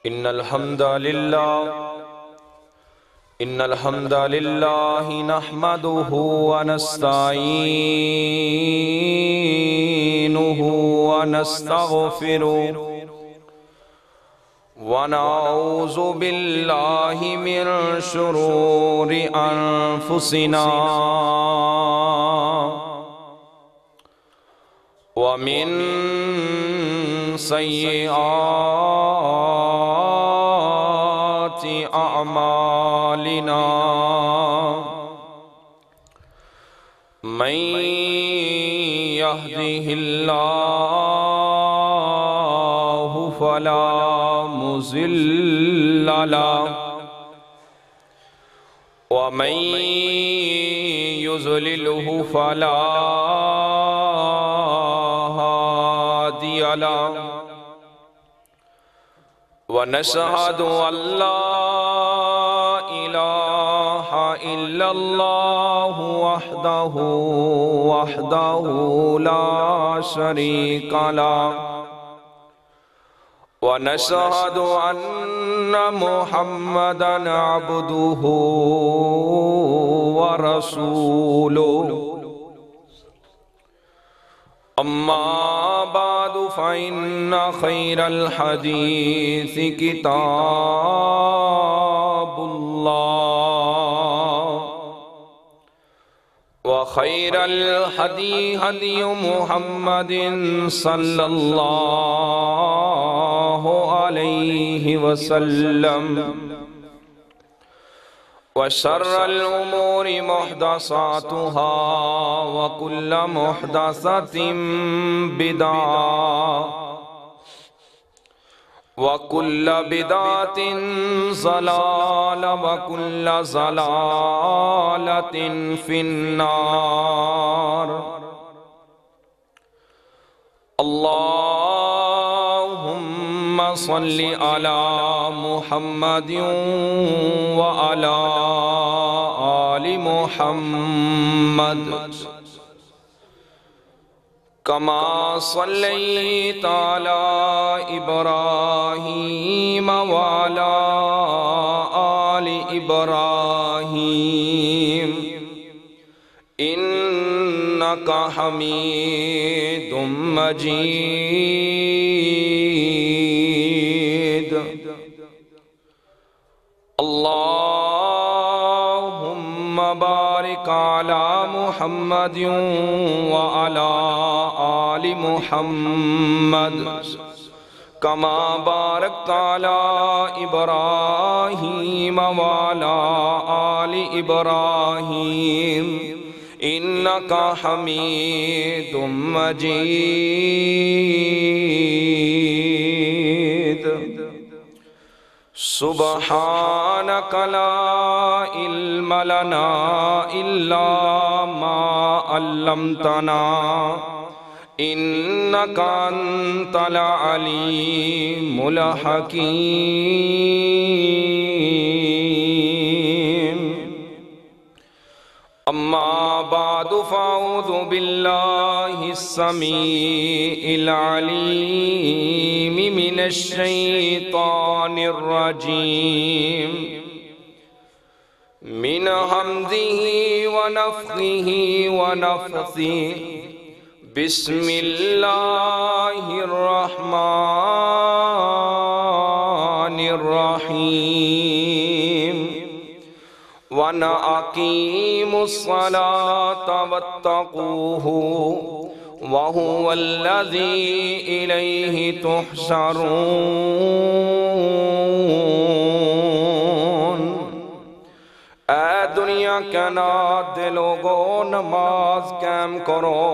إن الحمد لله نحمده ونستعينه ونستغفره ونعوذ بالله من شرور أنفسنا ومن سيئات أعمالنا من يهده الله فلا مضل له ومن يضلله فلا هادي له ونشهد أن لا إله إلا الله وحده لا شريك له ونشهد أن محمدًا عبده ورسوله أما بعد فإن خير الحديث كتاب الله وخير الهدي هدي محمد صلى الله عليه وسلم وشر الأمور محدثاتها وكل محدثة بدعة وكل بدعة ضلالة وكل ضلالة في النار اللهم صل على محمد وعلى آل محمد كما صليت على إبراهيم وعلى آل إبراهيم إنك حميد مجيد اللهم بارك على محمد وعلى آل محمد كما باركت على إبراهيم وعلى آل إبراهيم إنك حميد مجيد سبحانك لا علم لنا إلا ما علمتنا إنك أنت العليم الحكيم أما بعد فأعوذ بالله السميع العليم من الشيطان الرجيم من همزه ونفخه ونفثه بسم الله الرحمن الرحيم وَأَقِيمُوا الصَّلَاةَ وَاتَّقُوهُ وَهُوَ الَّذِي إِلَيْهِ تُحْشَرُونَ اے دنیا کے نات لوگو نماز قائم کرو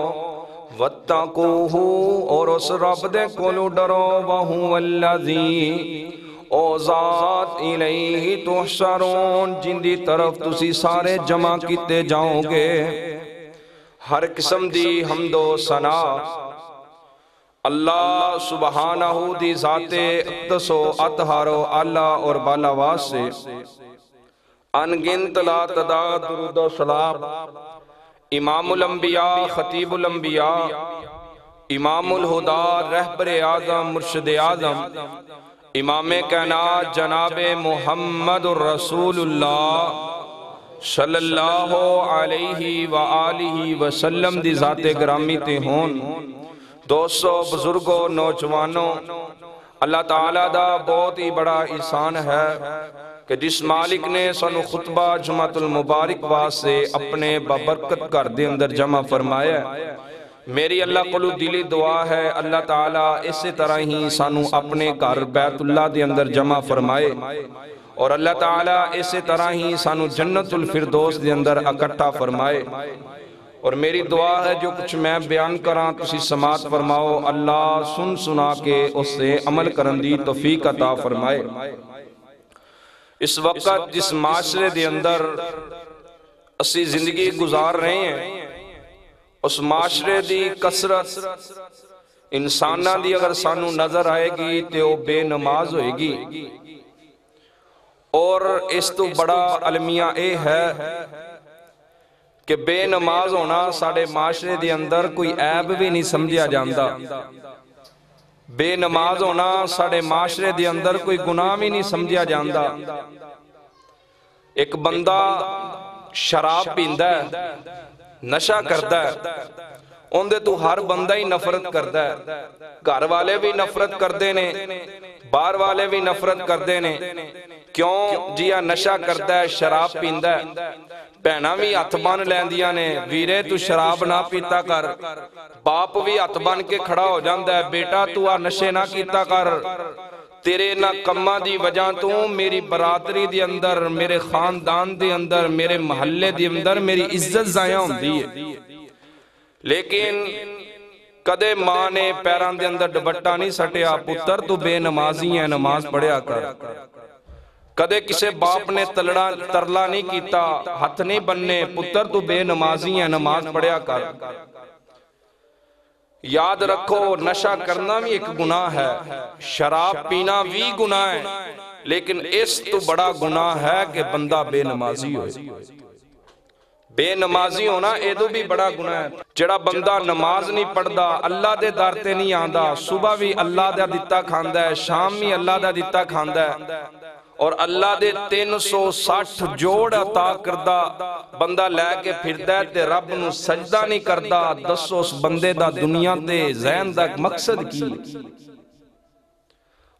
وَاتَّقُوهُ اور اس رب دے کولو ڈرو وَهُوَ الَّذِي او ذات الیہ تحشرون جن دی طرف تسی سارے جمع کیتے جاؤں گے ہر قسم دی حمد و ثنا اللہ سبحانہ دی ذات اقدس و اطہر و اعلیٰ اور بالاواز سے انگنت لا تعداد درود و سلام امام الانبیاء خطیب الانبیاء امام الہدا رہبر اعظم مرشد اعظم امام کائنات جناب محمد رسول اللہ صلی اللہ علیہ وآلہ وسلم دی ذات گرامی تے ہون۔ دوستو، بزرگوں، نوجوانوں، اللہ تعالیٰ دا بہت ہی بڑا احسان ہے کہ جس مالک نے سانو خطبہ جمعۃ المبارک واسطے اپنے بابرکت گھر دے اندر جمع فرمایا ہے۔ میری اللہ کولو دلی دعا ہے اللہ تعالیٰ اسی طرح ہی سانو اپنے گھر بیت اللہ دے اندر جمع فرمائے، اور اللہ تعالیٰ اسی طرح ہی سانو جنت الفردوس دے اندر اکٹھا فرمائے۔ اور میری دعا ہے جو کچھ میں بیان کراں تسی سماعت فرماؤ، اللہ سن سنا کے اس سے عمل کرن دی توفیق عطا فرمائے۔ اس وقت جس معاشرے دے اندر اسی زندگی گزار رہے ہیں، اس معاشرے دی کثرت انساناں دی اگر سانو نظر آئے گی تو وہ بے نماز ہوئے گی، اور اس تو بڑا المیہ اے ہے کہ بے نماز ہونا ساڑھے معاشرے دے اندر کوئی عیب بھی نہیں سمجھیا جاندہ۔ بے نماز ہونا ساڑھے معاشرے دے اندر کوئی گناہ بھی نہیں سمجھیا جاندہ۔ ایک بندہ شراب پیندا ہے، نشہ کرتا ہے، اندے تو ہر بندہ ہی نفرت کرتا ہے، گھر والے بھی نفرت کردے نے، باہر والے بھی نفرت کردے نے۔ کیوں جیا نشہ کرتا ہے، شراب پیندا ہے، بہناں بھی ہاتھ بن لیندیاں نے ویرے تو شراب نہ پیتا کر، باپ بھی ہاتھ بن کے کھڑا ہو جاندہ ہے بیٹا تو آ نشے نہ کیتا کر، تیرے نہ کمہ دی وجہ تو میری برادری دی اندر، میرے خاندان دی اندر، میرے محلے دی اندر میری عزت ضائع ہوندی ہے۔ لیکن کدے ماں نے پیران دے اندر ڈبٹا نہیں سٹیا، پتر تو بے نمازی ہیں، نماز پڑھیا کر۔ کدے کسے باپ نے ترلا نہیں کیتا، ہاتھ نہیں بننے، پتر تو بے نمازی ہیں، نماز پڑھیا کر۔ یاد رکھو نشہ کرنا بھی ایک گناہ ہے، شراب پینا بھی گناہ ہے، لیکن اس تو بڑا گناہ ہے کہ بندہ بے نمازی ہوئے۔ بے نمازی ہونا ایدو بھی بڑا گناہ ہے۔ جڑا بندہ نماز نہیں پڑھدا، اللہ دے دارتے نہیں آندہ، صبح بھی اللہ دے دیتا کھاندہ ہے، شام بھی اللہ دے دیتا کھاندہ ہے، اور اللہ دے 360 جوڑ عطا کردہ بندہ لے کے پھردا ہے تے رب نو سجدہ نہیں کردہ۔ دسو اس بندے دا دنیا تے ذہن دا مقصد کی؟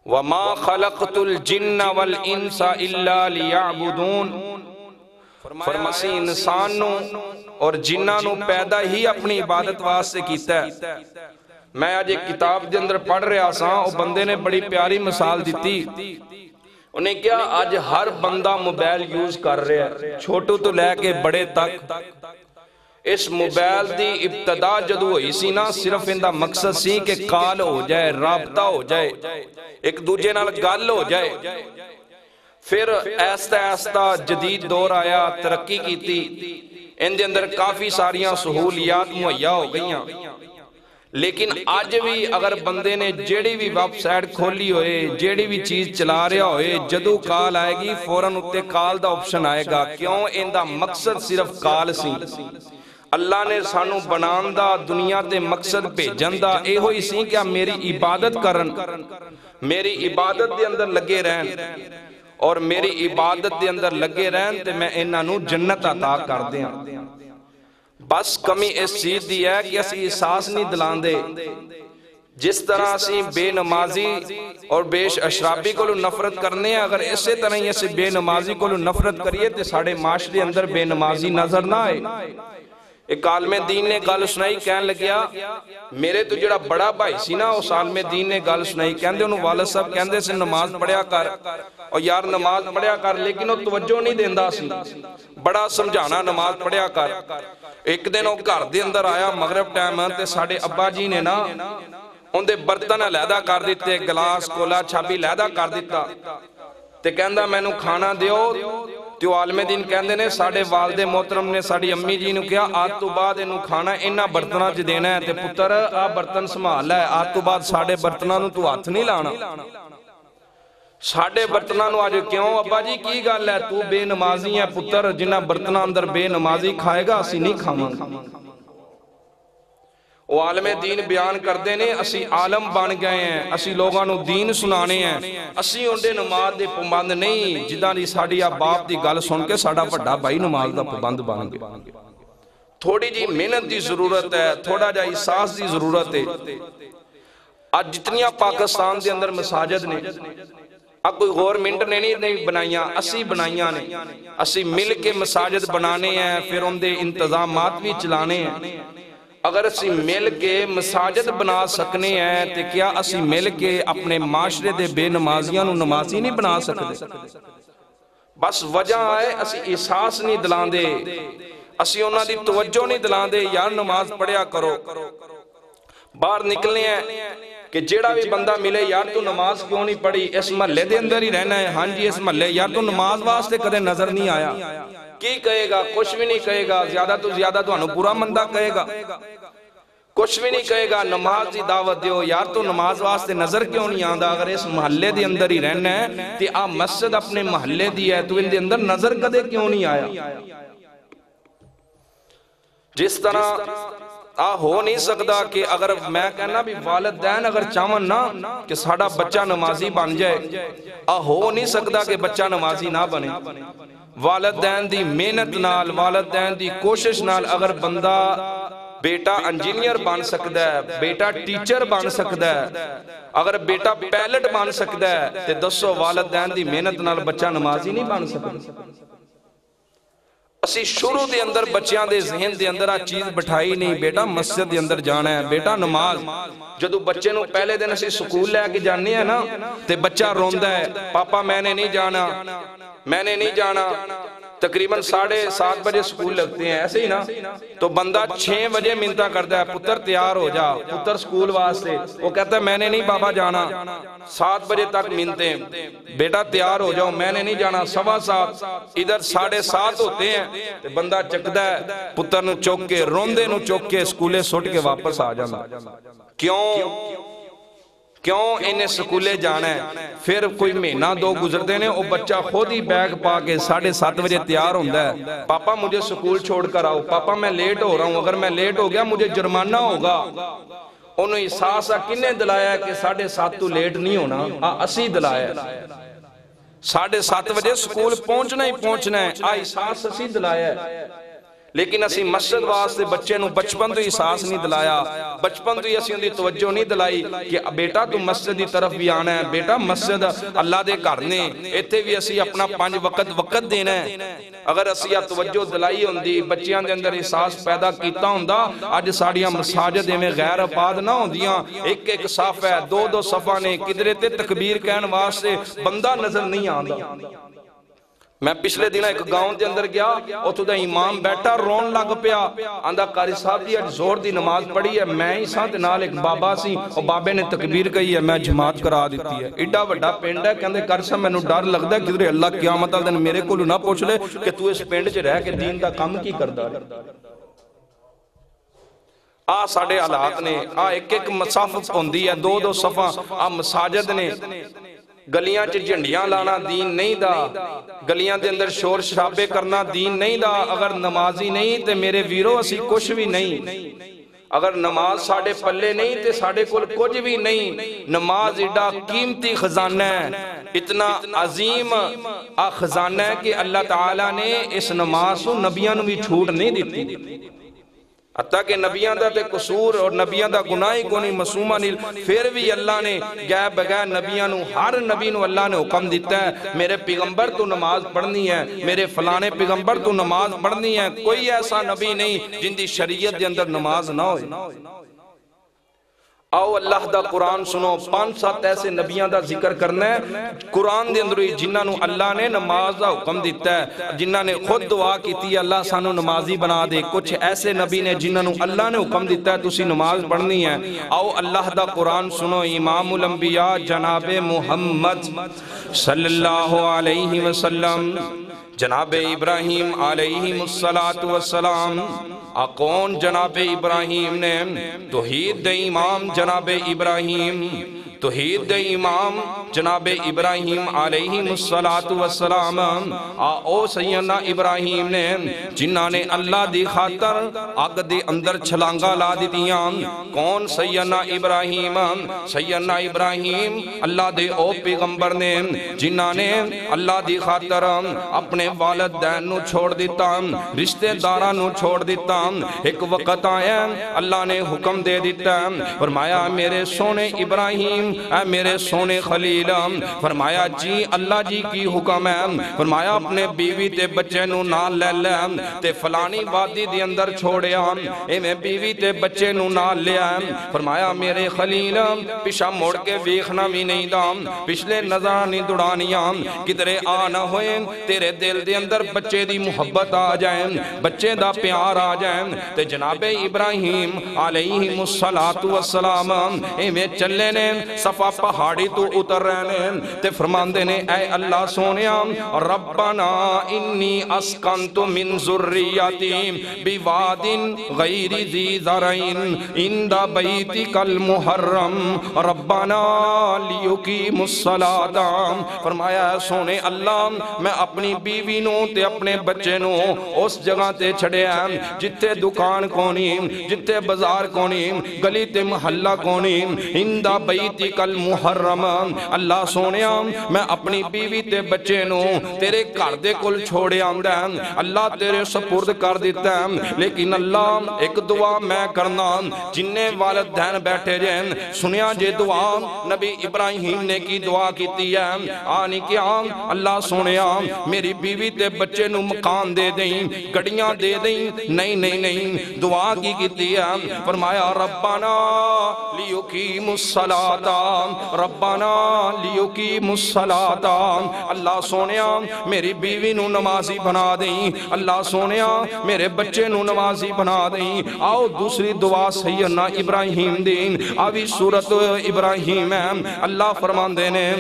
وَمَا خَلَقْتُ الْجِنَّ وَالْإِنسَ إِلَّا لِيَعْبُدُونَ، فرماسی انسان نو اور جنہ نو پیدا ہی اپنی عبادت واسطے کیتا ہے۔ میں آج ایک کتاب دے اندر پڑھ رہا ساں، وہ بندے نے بڑی پیاری مثال دیتی۔ انہیں کیا آج ہر بندہ موبائل یوز کر رہا ہے، چھوٹو تو لے کے بڑے تک۔ اس موبائل دی ابتدا جدو ہوئی سی نا، صرف اندہ مقصد سی کہ کال ہو جائے، رابطہ ہو جائے، ایک دوجے نال گل ہو جائے۔ پھر ایستا ایستا جدید دور آیا، ترقی کی تھی، ان دے اندر کافی ساریاں سہولیات مہیا ہو گئیاں۔ لیکن آج بھی اگر بندے نے جیڑی بھی ویب سائٹ کھولی ہوئے، جیڑی بھی چیز چلا رہا ہوئے، جدو کال آئے گی فوراً اتے کال دا آپشن آئے گا۔ کیوں؟ ان دا مقصد صرف کال سی۔ اللہ نے سانو بناندہ دنیا دے مقصد پہ جندہ اے ہوئی سی کیا میری عبادت کرن، میری عبادت دے اندر لگے رہن، اور میری عبادت دے اندر لگے رہن تے میں انہاں نو جنت عطا کر دیاں۔ بس کمی اس چیز دی ہے کہ اسی احساس نہیں دلان دے۔ جس طرح اسی بے نمازی اور بے اشرابی کو لو نفرت کرنے ہیں، اگر اسی طرح ہی اسی بے نمازی کو لو نفرت کریے تے ساڑھے معاشرے اندر بے نمازی نظر نہ آئے۔ ایک عالم دین نے گل سنائی، کہنے لگیا میرے تو جڑا بڑا بھائی سی نا، اس عالم دین نے گل سنائی، کہندے انہوں والد صاحب کہندے سے نماز پڑھیا کر، اور یار نماز پڑھیا کر، لیکن وہ توجہ نہیں دیندہ سی، بڑا سمجھانا نماز پڑھیا کر۔ ایک دن وہ گھر دے اندر آیا مغرب ٹائم تے ساڑھے ابا جی نے نا ان دے برتن علیحدہ کر دیتے، گلاس کولا چھابی علیحدہ کر دیتا، تے کہندہ میں نو کھانا دیو۔ تو عالم دین کہندے نے ساڑھے والد محترم نے ساڑھی امی جی نو کیا آج تو بعد انہوں کھانا انہا برتنہ جی دینا ہے، تے پتر آ برتن سمال ہے، آج تو بعد ساڑھے برتنہ نو تو ہاتھ نہیں لانا۔ ساڑھے برتنہ نو آج کیوں ابا جی کی گل ہے، تو بے نمازی ہے پتر، جنہ برتنہ اندر بے نمازی کھائے گا اسی نہیں کھامان۔ وہ عالم دین بیان کردے نے اسی عالم بن گئے ہیں اسی لوگاں نو دین سنانے ہیں اسی انڈے نماز دے پابند نہیں جداں دی ساڈی باپ دی گل سن کے ساڈا بڑا بھائی نماز دا پابند بن گیا تھوڑی جی محنت دی ضرورت ہے تھوڑا جا احساس دی ضرورت ہے آج جتنیاں پاکستان دے اندر مساجد نے اب کوئی گورنمنٹ نے نہیں بنائیاں اسی بنائیاں نے اسی مل کے مساجد بنانے ہیں پھر ان دے انتظامات بھی چلانے ہیں اگر اسی مل کے مساجد بنا سکنے ہیں تو کیا اسی مل کے اپنے معاشرے دے بے نمازیاں نو نمازی نہیں بنا سکتے بس وجہ آئے اسی احساس نہیں دلان دے اسی انہاں دی توجہ نہیں دلان دے یار نماز پڑھیا کرو باہر نکلنے ہیں کہ جیڑا بھی بندہ ملے یار تو نماز کیوں نہیں پڑھی اس محلے دے اندر ہی رہنا ہے ہاں جی اس محلے یار تو نماز واسطے کدے نظر نہیں آیا کی کہے گا کچھ بھی نہیں کہے گا زیادہ تو زیادہ تو انہوں برا مندہ کہے گا کچھ بھی نہیں کہے گا نماز دی دعوت دیو یار تو نماز واسطے نظر کیوں نہیں آندہ اگر اس محلے دے اندر ہی رہنا ہے تی آپ مسجد اپنے محلے دی ہے تو ان دے اندر نظر کدے کیوں نہیں آیا جس طرح ہو نہیں سکتا کہ اگر میں کہنا بھی والدین اگر چاہون نا کہ ساڑا بچہ نمازی بن جائے ہو نہیں سکتا کہ بچہ نمازی نہ بنے والدین دی محنت نال والدین دی کوشش نال اگر بندہ بیٹا انجینئر بن سکتا ہے بیٹا ٹیچر بن سکتا ہے اگر بیٹا پیلٹ بن سکتا ہے تو دسو والدین دی محنت نال بچہ نمازی نہیں بن سکتا اسی شروع دے اندر بچیاں دے ذہن دے اندر چیز بٹھائی نہیں بیٹا مسجد دے اندر جانا ہے بیٹا نماز جدو بچے نو پہلے دن اسی سکول لے کے جانے ہیں نا تے بچہ روندہ ہے پاپا میں نے نہیں جانا تقریباً 7:30 بجے سکول لگتے ہیں ایسے ہی نا تو بندہ 6 بجے منتہ کرتا ہے پتر تیار ہو جا پتر سکول واسطے وہ کہتا ہے میں نے نہیں بابا جانا 7 بجے تک منتے ہیں بیٹا تیار ہو جاؤ میں نے نہیں جانا 7:15 ادھر 7:30 ہوتے ہیں بندہ چکدہ ہے پتر نو چوک کے روندے نو چوک کے سکولے سوٹ کے واپس آ جانا کیوں انہیں سکولے جانا ہے پھر کوئی مہینہ 2 گزرتے ہیں وہ بچہ خود ہی بیگ پا کے 7:30 بجے تیار ہوندہ ہے پاپا مجھے سکول چھوڑ کر آؤ پاپا میں لیٹ ہو رہا ہوں اگر میں لیٹ ہو گیا مجھے جرمانہ ہوگا انہوں احساس کنے دلایا ہے کہ 7:30 تو لیٹ نہیں ہونا اسی دلایا ہے 7:30 بجے سکول پہنچنا ہی پہنچنا ہے احساس اسی دلایا ہے لیکن اسی مسجد واسطے بچے نو بچپن تو احساس نہیں دلایا بچپن تو اسی اندھی توجہ نہیں دلائی کہ بیٹا تو مسجد دی طرف بھی آنا ہے بیٹا مسجد اللہ دے کرنے ایتے بھی اسی اپنا 5 وقت دینا ہے اگر اسی توجہ دلائی ہوندی بچیاں دے اندر احساس پیدا کیتا ہوندہ آج ساڑیاں مساجد میں غیر آباد نہ ہوندیاں ایک صف ہے 2 صفہ نے کدرے تے تکبیر کہن واسطے بندہ نظر نہیں آندہ میں پچھلے دنہ ایک گاؤں دے اندر گیا اتھو دا امام بیٹھا رون لگ پیا آندھا قاری صاحب دی اج زور دی نماز پڑھی ہے میں ہی ساتھ نال ایک بابا سی اور بابے نے تکبیر کہی ہے میں جماعت کرا دیتی ہے ایڈا وڈا پینڈ ہے کہندے قاری صاحب میں نو ڈر لگ دا ہے کدھر اللہ قیامت دن میرے کو نہ پوچھ لے کہ تو اس پینڈ چ رہ کے دین دا کم کی کردہ ساڑھے حالات نے ایک مسافت ہوندی ہے 2 صفہ مساجد نے گلیاں چ جھنڈیاں لانا دین نہیں دا گلیاں دے اندر شور شرابے کرنا دین نہیں دا اگر نمازی نہیں تے میرے ویرو اسی کچھ بھی نہیں اگر نماز ساڑھے پلے نہیں تے ساڑھے کل کچھ بھی نہیں نماز ایڈا قیمتی خزانہ ہے اتنا عظیم خزانہ ہے کہ اللہ تعالیٰ نے اس نماز کو نبیان بھی چھوٹ نہیں دیتی حتیٰ کہ نبیان دا تے قصور اور نبیان دا گناہی کو نہیں مسومہ نہیں پھر بھی اللہ نے گئے بغیر نبیانوں ہر نبینوں اللہ نے حکم دیتا ہے میرے پیغمبر تو نماز پڑھنی ہے میرے فلانے پیغمبر تو نماز پڑھنی ہے کوئی ایسا نبی نہیں جن دی شریعت دے اندر نماز نہ ہوئے آؤ اللہ دا قرآن سنو 5-7 ایسے نبیان دا ذکر کرنا ہے قرآن دے اندر جنہاں نو اللہ نے نماز دا حکم دیتا ہے جنہاں نے خود دعا کی تھی اللہ سانو نمازی بنا دے کچھ ایسے نبی نے جنہاں نو اللہ نے حکم دیتا ہے تسی نماز پڑھنی ہے آؤ اللہ دا قرآن سنو امام الانبیاء جناب محمد صلی اللہ علیہ وسلم جناب ابراہیم علیہ السلام کون جناب ابراہیم نے توحید دے امام جناب ابراہیم توحید دے امام جناب ابراہیم علیہ السلام او سیدنا ابراہیم نے جنہاں نے اللہ دی خاطر اگ دے اندر چھلانگا لا دیتیاں۔ کون؟ سیدنا ابراہیم۔ سیدنا ابراہیم اللہ دے او پیغمبر نے جنہاں نے اللہ دی خاطر اپنے والدین نو چھوڑ دیتا، رشتہ داراں نو چھوڑ دیتا۔ ایک وقت آیا اللہ نے حکم دے دیتا، فرمایا میرے سونے ابراہیم، اے میرے سونے خلیل، فرمایا جی اللہ جی کی حکم ہے، فرمایا اپنے بیوی تے بچے نو نال لے لے تے فلانی وادی دی اندر چھوڑیا، اے میں بیوی تے بچے نو نال لیا، فرمایا میرے خلیل پیشا موڑ کے ویکھنا بھی نہیں دا، پچھلے نظر نہیں دوڑانیاں، کدرے آنا ہوئے تیرے دل دے اندر بچے دی محبت آ جائیں، بچے دا پیار آ جائیں۔ تے جناب ابراہیم علیہ السلام اے میں چلے نے صفا پہاڑی تو اتر رہنے تے فرمان دینے اے اللہ سونیا ربنا انی اسکنت من ذریتی بواد غیر ذی زرعین عند بیتک المحرم ربنا لیقیم الصلاۃ۔ فرمایا سونے اللہ میں اپنی بیوی نو تے اپنے بچے نو اس جگہ تے چھڑے ہیں جتے دکان کونی، جتے بازار کونی، گلی تے محلہ کونی، عند بیتک المحرم۔ اللہ سونیا میں اپنی بیوی تے بچے نو تیرے گھر دے کول چھوڑے آندا ہے، اللہ تیرے سپرد کر دیتا ہے، لیکن اللہ ایک دعا میں کرنا، جننے والدین بیٹھے جائیں سنیا جے دعا نبی ابراہیم نے کی دعا کیتی ہے، آنی کیا اللہ سونیا میری بیوی تے بچے نو مکان دے دیں، گڑیاں دے دیں، نہیں نہیں نہیں، دعا کی کیتی ہے، فرمایا ربنا لیقیم الصلاۃ، ربنا لیقیم الصلاۃ۔ اللہ سونیا میری بیوی نو نمازی بنا دیں، اللہ سونیا میرے بچے نو نمازی بنا دیں۔ آؤ دوسری دعا سیدنا ابراہیم دین آوی سورت ابراہیم ہے، اللہ فرمان دینے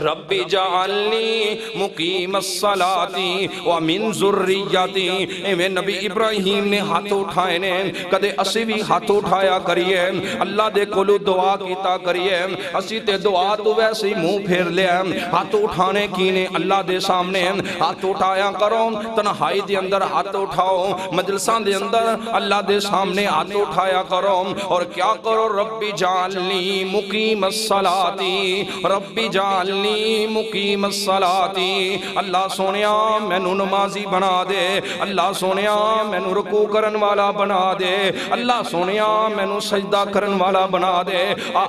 ربی جعلنی مقیم الصلاۃ ومن ذریتی۔ اے نبی ابراہیم نے ہاتھ اٹھائے نے، کدے اسی بھی ہاتھ اٹھایا کریے، اللہ دے کولو دعا کیتا کریے، اسی تے دعا تو ویسے منہ پھیر لیا، ہاتھ اٹھانے کی نے اللہ دے سامنے ہاتھ اٹھایا کرو، تنہائی دے اندر ہاتھ اٹھاؤ، مجلسان دے اندر اللہ دے سامنے ہاتھ اٹھایا کرو، اور کیا کرو ربی جعلنی مقیم الصلاۃ، ربی جعلنی مقیم الصلاۃ۔ اللہ سونیا میں نو نمازی بنا دے، اللہ سونیا میں نو رکوع کرن والا بنا دے، اللہ سونیا میں نو سجدہ کرن والا بنا دے۔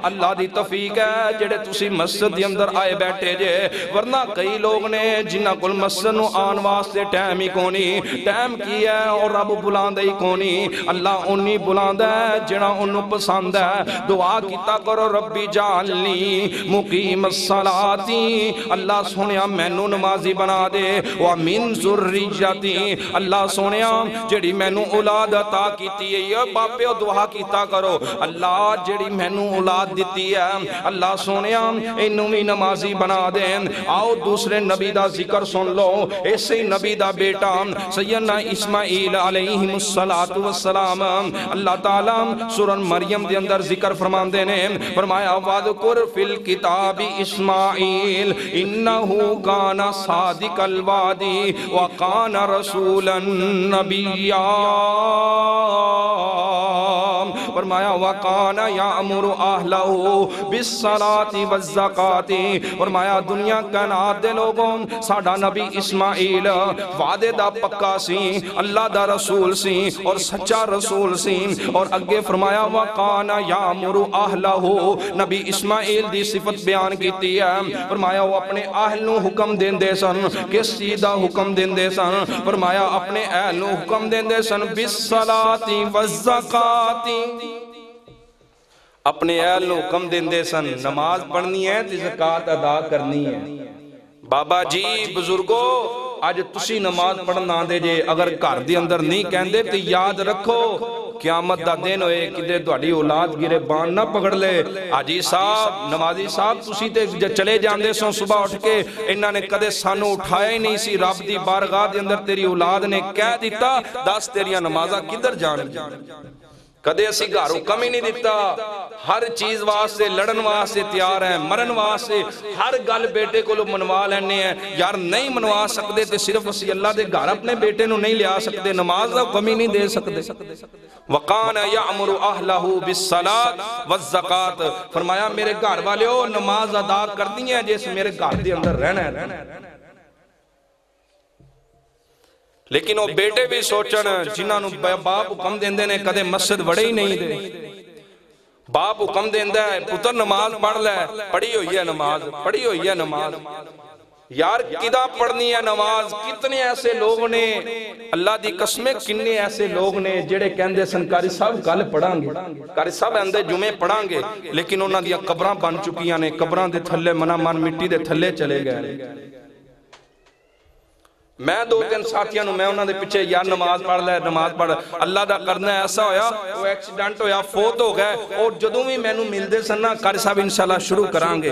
اللہ دی توفیق ہے جڑے تسی مسجد دی اندر آئے بیٹھے جے، ورنہ کئی لوگ نے جنہ کل مسجد نو آن واسطے ٹائم ہی کونی، ٹائم کی ہے اور رب بلاندہ ہی کونی، اللہ انہی بلاندہ ہے جنہ انہوں پسند ہے۔ دعا کیتا کرو ربی جعلنی مقیم الصلاۃ، اللہ سونیا میں نو نمازی بنا دے، ومن ذریتی، اللہ سونیا جڑی میں نو اولاد عطا کیتی ہے، یہ باپے دعا کیتا کرو اللہ جڑی میں نو اولاد دیتی ہے، اللہ سونیا انہوں بھی نمازی بنا دے۔ آؤ دوسرے نبی دا ذکر سن لو، ایسے نبی دا بیٹا سیدنا اسماعیل علیہ السلام، اللہ تعالیٰ سورہ مریم دے اندر ذکر فرمان دینے، فرمایا وَذْكُرْ فِي الْكِتَابِ اسماعیل انہو کان صادق الوعد وکان رسولا نبیا۔ فرمایا وَقَانَ يَعْمُرُ أَهْلَهُ بِالصَّلَاةِ وَالزَّكَاةِ۔ فرمایا دنیا کائنات دے لوگوں ساڑھا نبی اسماعیل وعدے دا پکا سی، اللہ دا رسول سی اور سچا رسول سی، اور اگے فرمایا وَقَانَ يَعْمُرُ أَهْلَهُ، نبی اسماعیل دی صفت بیان کیتی ہے، فرمایا وہ اپنے اہل نو حکم دین دے سن، کس سیدھا حکم دین دے سن، فرمایا اپنے اہل نو حکم دین دے سن بِالصَّلَاةِ وَالزَّكَاةِ، اپنے اہل نو حکم دین دے سن نماز پڑھنی ہے تے زکاة ادا کرنی ہے۔ بابا جی بزرگو آج تسی نماز پڑھنا دے جے، اگر گھر دی اندر نہیں کہندے تو یاد رکھو قیامت دا دن ہوئے کدے تہاڈی اولاد گرے بان نہ پکڑ لے۔ حاجی صاحب نمازی صاحب تسی تے چلے جاندے سو صبح اٹھ کے، انہاں نے کدے سانو اٹھایا ہی نہیں سی، رب دی بارگاہ دے اندر تیری اولاد نے کہہ دیتا دس تیریاں نمازاں کدھر جان گی؟ کدے اسی گھر حکم ہی نہیں دیتا، ہر چیز واسطے لڑن واسطے تیار ہیں، مرن واسطے ہر گل بیٹے کو منوا لینے ہیں۔ یار نہیں منوا سکتے تے صرف اسی اللہ دے گھر اپنے بیٹے نو نہیں لیا سکتے، نماز دا حکم ہی نہیں دے سکتے۔ وَقَانَ يَعْمُرُ أَهْلَهُ بِالصَّلَاةِ وَالزَّكَاةِ، فرمایا میرے گھر والے ہو نماز ادا کر دی ہیں جیسے میرے گھر دے اندر رہنا ہے۔ لیکن وہ بیٹے بھی سوچن جنہاں نو باپ حکم دیندے نے کدے مسجد وڑے ہی نہیں دے، باپ حکم دیندہ ہے پتر نماز پڑھ لے، پڑھی ہوئی ہے نماز، پڑھی ہوئی ہے نماز۔ یار کدہ پڑھنی ہے نماز؟ کتنے ایسے لوگ نے، اللہ دی قسمیں کنے ایسے لوگ نے جڑے کہندے سن کاری صاحب گل پڑھاں گے، کاری صاحب اندے جمعے پڑھاں گے، لیکن انہاں دیا قبراں بن چکیاں نے، قبراں دے تھلے منا من مٹی دے تھلے چلے گئے۔ میں دو تین ساتھیاں نو میں انہاں دے پیچھے یار نماز پڑھ لے، نماز پڑھ، اللہ دا کرنا ایسا ہویا وہ ایکسیڈنٹ ہویا فوت ہو گئے، اور جدوں بھی میں نو مل دے سننا قاری صاحب انشاءاللہ شروع کرانگے،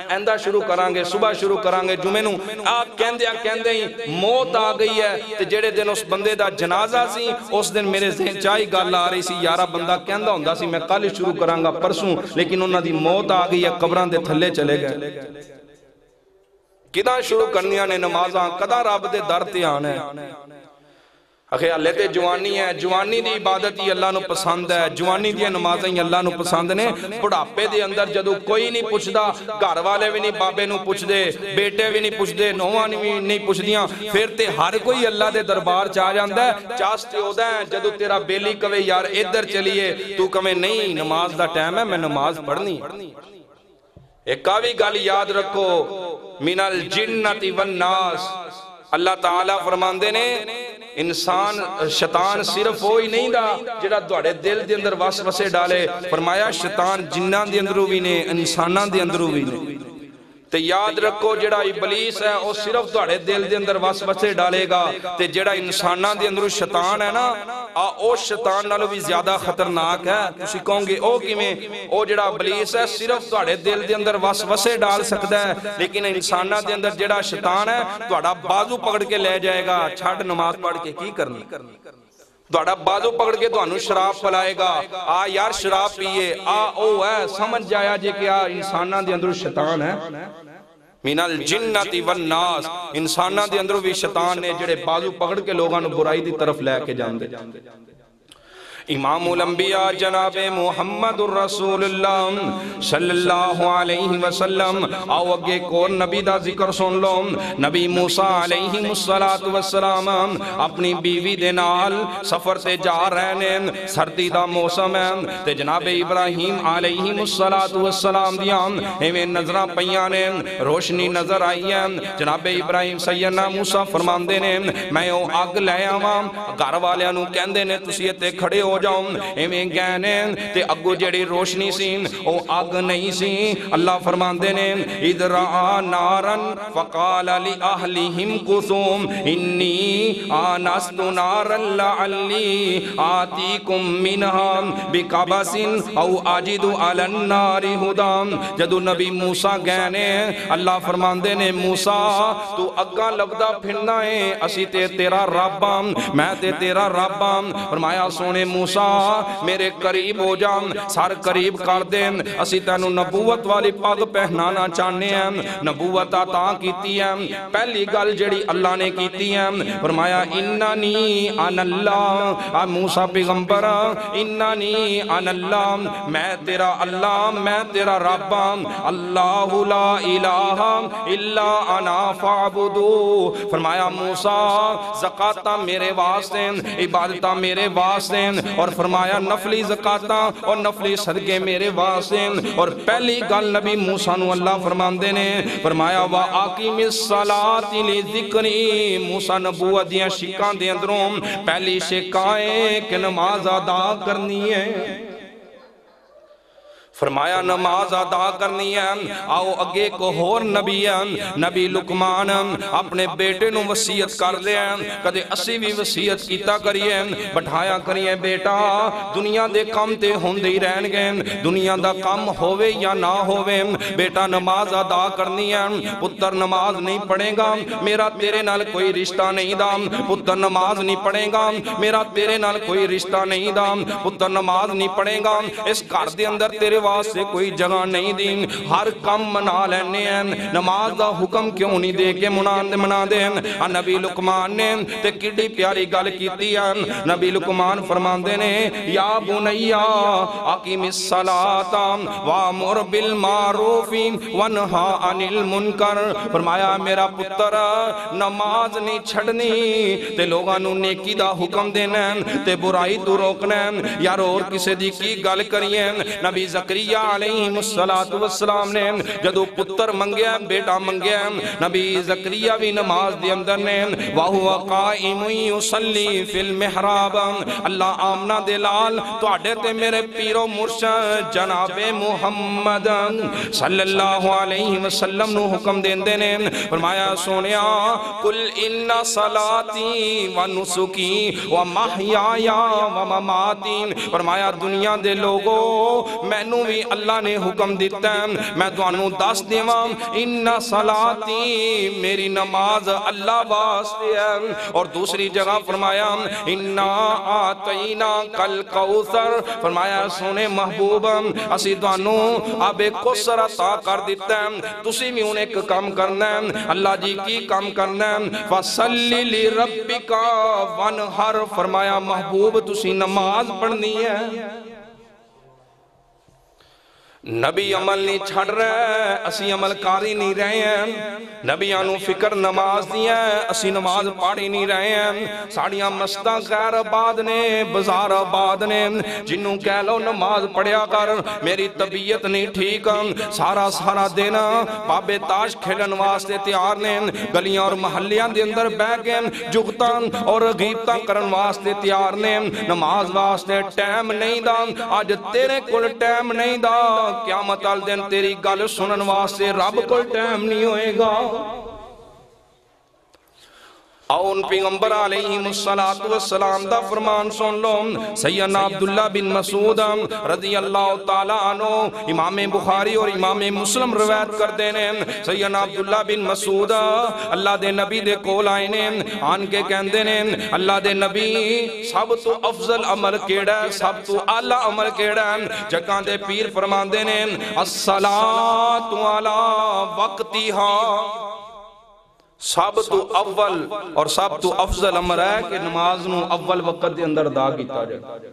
ایندہ شروع کرانگے، صبح شروع کرانگے، جمعے نو آپ کہندے ہی موت آ گئی ہے، تے جڑے دن اس بندے دا جنازہ سی اس دن میرے ذہن چاہی گل آ رہی سی، یارہ بندہ کہندہ ہوندہ سی میں کل شروع کرانگا پرسوں، لیکن انہاں دی موت آ گئی ہے، قبران دے تھلے چلے گئے۔ کدہ شروع کرنیاں نے نمازاں، کدہ رب دے در تے آنے اکھے اللہ تے جوانی ہے، جوانی دی عبادت ہی اللہ نو پسند ہے، جوانی دی نمازیں ہی اللہ نو پسند نے۔ بڑھاپے دے اندر جدو کوئی نہیں پوچھ دا، گھر والے بھی نہیں بابے نو پوچھ دے، بیٹے بھی نہیں پوچھ دے، نوہاں نہیں پوچھ دیاں، پھر تے ہر کوئی اللہ دے دربار چاہ جاندہ ہے، چاستے ہو دا ہے جدو تیرا بیلی کوئے یار ادھر چلیے، تو کمیں نہیں نماز دا ٹائم ہے میں نماز پڑھنی۔ ایک کاوی گالی یاد رکھو، من الجنت والناس، اللہ تعالیٰ فرماندے نے انسان شیطان صرف وہی نہیں دا جڑا دوڑے دل دے اندر وسوسے ڈالے، فرمایا شیطان جنان دے اندروں بھی نے، انسانان دے اندروں بھی نے۔ تے یاد رکھو جڑا ابلیس ہے وہ صرف دوڑے دل دے اندر وسوسے ڈالے گا، تے جڑا انسانان دے اندروں شیطان ہے نا، او شیطان نالو بھی زیادہ خطرناک ہے۔ تسی کہوں گے او کی میں، او جڑا ابلیس ہے صرف دوڑے دل دے اندر وسوسے ڈال سکتا ہے، لیکن انسانان دے اندر جڑا شیطان ہے دوڑا بازو پکڑ کے لے جائے گا، چھاڑ نماز پڑھ کے کی کرنی، دوڑا بازو پکڑ کے تو انہوں شراب پلائے گا، آ یار شراب پیئے، آ او ہے سمجھ جایا جے کہ آ انسانان دے اندر شیطان ہے۔ من الجنت والناس، انسانہ دے اندروں بھی شیطان نے جڑے بازو پکڑ کے لوگاں نو برائی دی طرف لے کے جاندے۔ امام الانبیاء جناب محمد الرسول اللہ صلی اللہ علیہ وسلم، آؤ اگے کون نبی دا ذکر سن لو، نبی موسیٰ علیہ السلام اپنی بیوی دے نال سفر تے جا رہنے، سردی دا موسم ہے، تے جناب ابراہیم علیہ السلام دیاں ایویں نظرہ پیانے، روشنی نظر آئی ہے، جناب ابراہیم سیدنا موسیٰ فرماندے نے میں او آگ لے آواں، گھر والیاں نو کہندے نے تسی تے کھڑے ہو جاؤں، ایویں گہنے تے اگو جڑی روشنی سی او آگ نہیں سی، اللہ فرماندے نے اذ رآ نارا فقال لأہلہم قثوم انی آنست نارا لعلی آتیکم منہا بقبس او اجد علی النار ہدام۔ جدو نبی موسیٰ گہنے اللہ فرماندے نے موسیٰ تو اگاں لبدا پھرنا ہے، اسی تے تیرا رباں، میں تے تیرا رباں، فرمایا سونے موسیٰ میرے قریب ہو جام، سار قریب کر دیں، اسی تینو نبوت والی پاگ پہنانا چاہنے ہیں، نبوت عطا کیتی ہے، پہلی گل جڑی اللہ نے کیتی ہے، فرمایا اننی ان اللہ، موسیٰ پیغمبر اننی ان اللہ، میں تیرا اللہ، میں تیرا رب، اللہ لا الہ الا انا فاعبدو، فرمایا موسیٰ زکاة میرے واسطے، عبادتہ میرے واسطے، اور فرمایا نفلی زکاة اور نفلی صدقے میرے واسطے، اور پہلی گل نبی موسیٰ نو اللہ فرماندے نے فرمایا وَآقِمِ الصَّلَاةِ لِذِكْرِي، موسیٰ نبوت دیاں شکان دے اندروں پہلی شکائیں کہ نماز ادا کرنی ہے۔ فرمایا نماز ادا کرنی ہے. آؤ اگے ایک اور نبی ہے, نبی لقمان اپنے بیٹے نو وصیت کر دے ہیں. کدے اسی بھی وصیت کیتا کریے, بٹھایا کریے بیٹا دنیا دے کام تے ہوندے ہی رہن گے, دنیا دا کام ہووے یا نہ ہووے, بیٹا نماز ادا کرنی ہے. پتر نماز نہیں پڑھے گا میرا تیرے نال کوئی رشتہ نہیں دا, پتر نماز نہیں پڑھے گا میرا تیرے نال کوئی رشتہ نہیں دا, پتر نماز نہیں پڑھے گا اس گھر دے اندر تیرے واسطے کوئی جگہ نہیں دی. ہر کم منا لینے ہیں, نماز دا حکم کیوں نہیں دے کے منا دے. نبی لقمان نے تے کڈی پیاری گل کیتی ہے. نبی لقمان فرماندے نے یا بنیا اقیم الصلاۃ وامر بالمعروف ونہا عن المنکر. فرمایا میرا پتر نماز نہیں چھڑنی تے لوگاں نو نیکی دا حکم دینا تے برائی تو روکنا. یار اور کسے دی کی گل کریے. نبی زکریا علیہ السلام نے جدو پتر منگیا بیٹا منگیا, نبی زکریا بھی نماز دے اندر نے وَهُوَ قَائِمٌ يُصَلِّي فِي الْمِحْرَابِ. اللہ آمنہ دلال تو اڈے تے میرے پیرو مرشد جناب محمد صلی اللہ علیہ وسلم نو حکم دیندے نے. فرمایا سونیا قُلْ إِنَّ صَلَاتِي وَنُسُكِي وَمَحْيَايَ وَمَمَاتِي. فرمایا دنیا دے لوگو میں نو بھی اللہ نے حکم دیتا ہے, میں دوانو دس دیواں ان صلاتی میری نماز اللہ واسطے ہے. اور دوسری جگہ فرمایا انا آتینا کل کوثر. فرمایا سونے محبوب اسی دوانو اب ایک کوثر عطا کر دیتا ہے, تسی بھی انہیں ایک کام کرنا ہے. اللہ جی کی کام کرنا ہے فَصَلِّ لِرَبِّكَ وَانْحَرْ. فرمایا محبوب تسی نماز پڑھنی ہے. نبی عمل نہیں چھڑ رہے, اسی عمل کاری نہیں رہے ہیں. نبی آنو فکر نماز دی ہے, اسی نماز پاڑی نہیں رہے ہیں. ساڑیاں مستہ غیر آباد نے بزار آباد نے, جنوں کہہ لو نماز پڑھیا کر میری طبیعت نہیں ٹھیک, سارا دینا بابے تاش کھیلن واسطے تیار نے, گلیاں اور محلیاں دے اندر بہ گئے جگتاں اور غیبتاں کرن واسطے تیار نے. نماز واسطے ٹائم نہیں دا, آج تیرے کل ٹائم نہیں دا, قیامت آل دن تیری گل سنن واسطے رب کو ٹائم نہیں ہوئے گا. ان پیغمبر علیہ السلام دا فرمان سن لو. سیدنا عبداللہ بن مسعود رضی اللہ تعالیٰ عنہ امام بخاری اور امام مسلم روایت کر دینے. سیدنا عبداللہ بن مسعود اللہ دے نبی دے کول آئینے, آن کے کہندے نے اللہ دے نبی سب تو افضل عمل کیڑا ہے, سب تو اعلیٰ عمل کیڑا ہے. جگہ دے پیر فرمان دینے الصلاۃ علی وقتها. سب تو اول اور سب تو افضل امر ہے کہ نماز نو اول وقت دے اندر ادا کیتا جائے.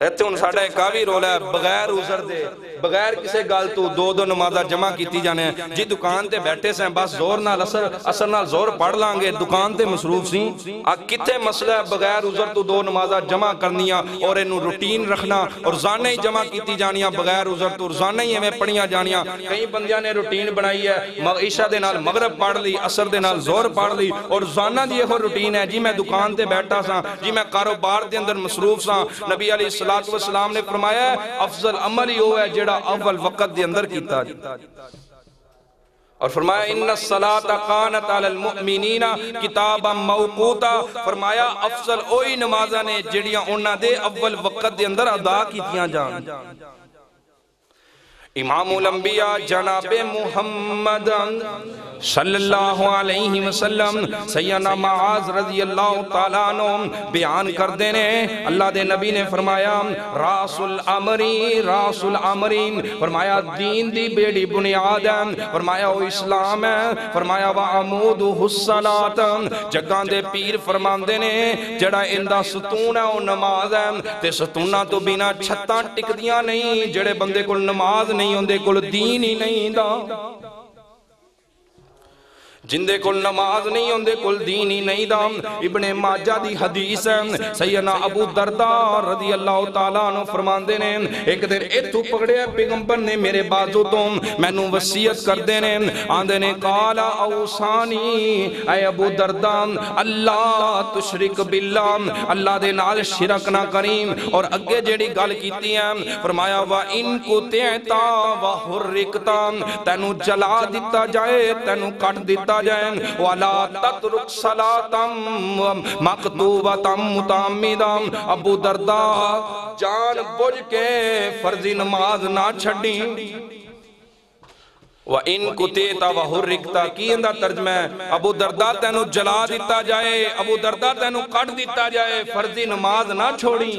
ایتھے ان ساڑھا ایک آوی رول ہے بغیر عذر دے بغیر کسے گال تو دو نمازہ جمع کیتی جانے ہیں. جی دکان تے بیٹھے سے بس زور نال اثر نال زور پڑھ لانگے, دکان تے مصروف سی کتے مسئلہ ہے بغیر عذر تو دو نمازہ جمع کرنیاں اور انہوں روٹین رکھنا اور زانہ ہی جمع کیتی جانیاں بغیر عذر تو زانہ ہی ہمیں پڑھیاں جانیاں. کئی بندیاں نے روٹین بنائی ہے عشاء دے نال مغرب پڑھ لی, اثر دے نال زور پڑھ لی اور زانہ دی ایک روٹین ہے جی میں دکان تے بیٹھا سا, جی میں کاروبار دے اندر مصروف سا. نبی علیہ السلام نے فرمایا ہے افضل عمل ہی ہوا ہے جیڑا اول وقت دے اندر کیتا جائے. اور فرمایا ان الصلاۃ کانت علی المؤمنین کتابا موقوتا. فرمایا افضل اوہی نمازاں نے جڑیاں انہاں دے اول وقت دے اندر ادا کیتیاں جان. امام الانبیاء جناب محمد صلی اللہ علیہ وسلم سیدنا معاذ رضی اللہ تعالیٰ عنہ بیان کر دینے اللہ دے نبی نے فرمایا راس الامری راس الامرین. فرمایا دین دی بیڑی بنیاد ہے, فرمایا وہ اسلام ہے, فرمایا وعمودہ الصلاۃ. جگہ دے پیر فرمان دینے جڑا اندہ ستون ہے وہ نماز ہے, تے ستونہ تو بنا چھتاں ٹک دیاں نہیں. جڑے بندے کو نماز نہیں ہوندے کل دین ہی نہیں دا. جندے کل نماز نہیں ہوندے کل دین ہی نہیں دا۔ ابن ماجہ دی حدیث ہے، سیدنا ابو درداء رضی اللہ تعالیٰ عنہ فرماندے نے ایک دن ایتھو پکڑے پیغمبر نے میرے بازو تو مینوں وصیت کر دینے آندے نے قال اوصانی اے ابو درداء اللہ تشرک باللہ، اللہ دے نال شرک نہ کریم، اور اگے جیڑی گل کیتی ہے فرمایا وَإِن قُطِعْتَ وَحُرِّقْتَ، تینوں جلا دیتا جائے تینوں کٹ دیتا جائیں، وَلَا تَتْرُكْ صَلَاةً مَقْتُوبَةً مُتَعَمِّدًا، ابو درداء جان بوجھ کے فرضی نماز نہ چھڑیں۔ وَإِن قُطِعْتَ وَحُرِّقْتَ کی اندہ ترجمہ ہے ابو درداء تینوں جلا دیتا جائے، ابو درداء تینوں کٹ دیتا جائے، فرضی نماز نہ چھوڑیں۔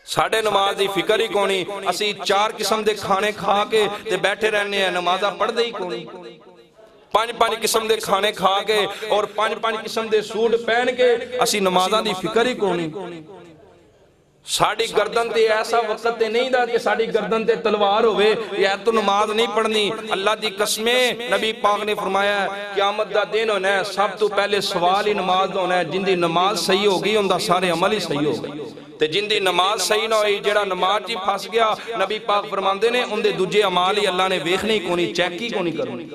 ساڑھے نماز دی فکر ہی کونی، اسی 4 قسم دے کھانے کھا کے تے بیٹھے رہنے ہیں، نمازہ پڑھ دے ہی کونی، 5 قسم دے کھانے کھا کے اور 5 قسم دے سوٹ پہن کے اسی نمازہ دی فکر ہی کونی۔ ساڑھی گردن تے ایسا وقت تے نہیں دا کہ ساڑھی گردن تے تلوار ہوئے یا تو نماز نہیں پڑھنی۔ اللہ دی قسمیں نبی پاک نے فرمایا ہے قیامت دا دن ہونا ہے سب تو پہلے سوال ہی نماز ہونا ہے، جن دی نماز صحیح ہوگی ان دا سارے عمل ہی صحیح ہوگی، تے جن دی نماز صحیح نہ ہوئی جڑا نماز جی پھاس گیا نبی پاک فرماندے نے ان دے دوجے عمال ہی اللہ نے ویکھنے کونی چیک ہی کونی کرنی۔